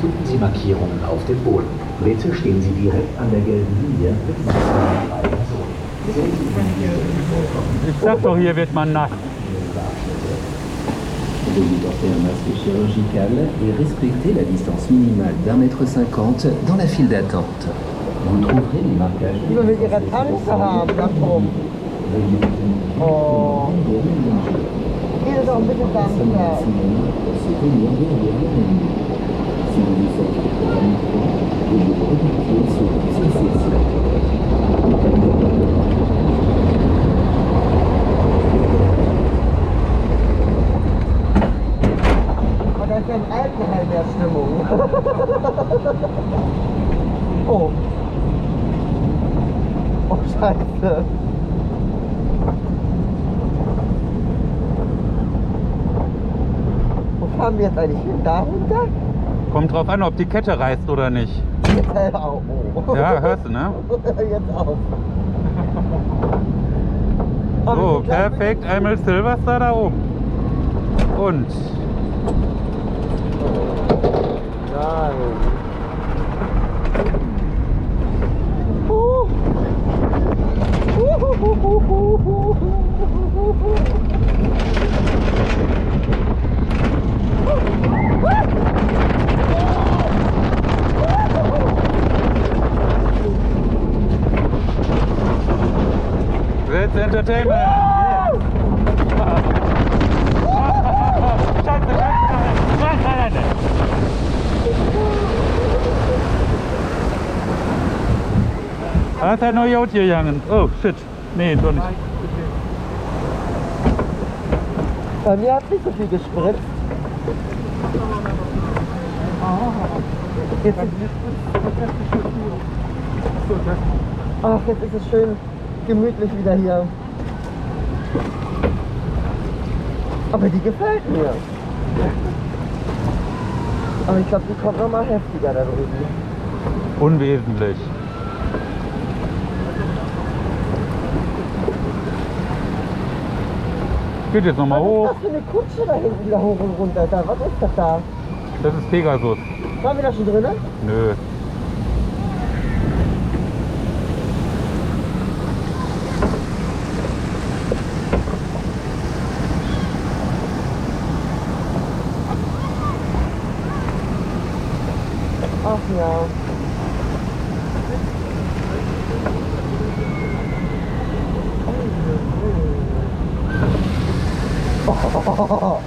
finden Sie Markierungen auf dem Boden. Bitte stehen Sie direkt an der gelben Linie mit maximal 3 Personen. Ich sag doch, hier wird man nass. Veuillez porter un masque chirurgical et respecter la distance minimale d'1,50 m dans la file d'attente. Vous trouverez les marquages. Die wir mit ihrer Tanze haben, da oben. Oh. Hier ist auch ein bisschen dankbar. Oh, da ist ja ein Alkohol in der Stimmung. Oh. Oh, Scheiße. Wo fahren wir jetzt eigentlich hin? Da runter? Kommt drauf an, ob die Kette reißt oder nicht. Jetzt auch. Oh. Ja, hörst du, ne? Jetzt auch. So, perfekt. Einmal Silverstar da oben. Und Nein. That's Entertainment. Das hat noch Jod gegangen. Oh shit. Nee, doch nicht. Bei mir hat nicht so viel gespritzt. Jetzt ach, jetzt ist es schön gemütlich wieder hier. Aber die gefällt mir. Aber ich glaube, die kommt noch mal heftiger da drüben. Unwesentlich. Geht jetzt nochmal hoch. Was ist das für eine Kutsche da hinten wieder hoch und runter? Da, was ist das da? Das ist Pegasus. Waren wir da schon drin? Nö. Ach ja. Oh.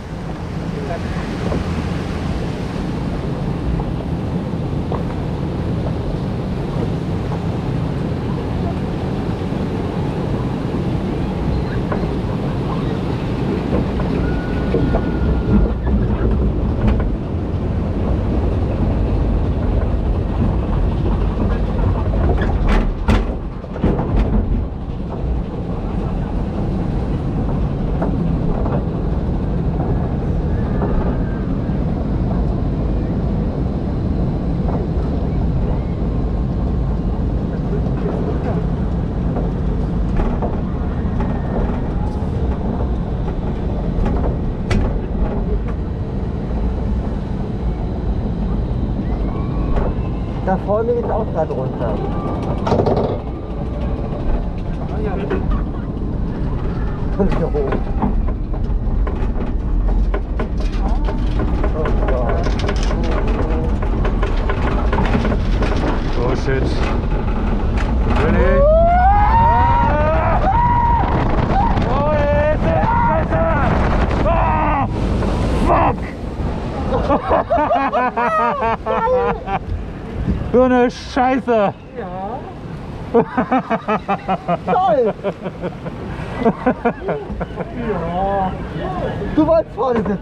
Da vorne geht auch gerade runter. Und hier hoch. Oh Gott. Oh shit. Ready? Oh, jetzt ist Scheiße! Ah! Fuck! So eine Scheiße! Ja. Toll! Ja. Du wolltest vorne sitzen.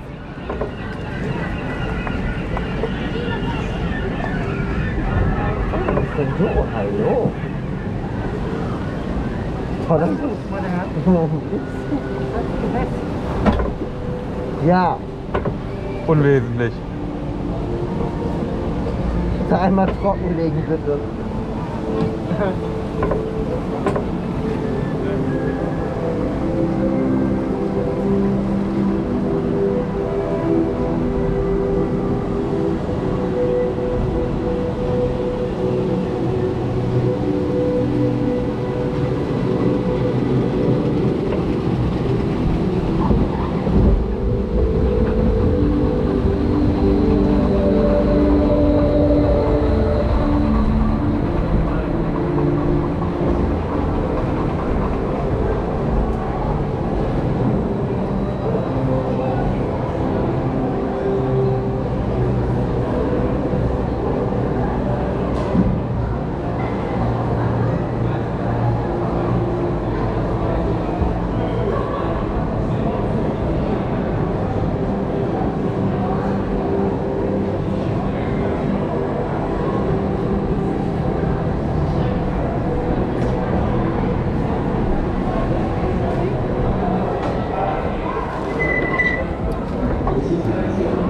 Was ist denn so? Hallo? Toll. Ja. Unwesentlich. Einmal trockenlegen, bitte.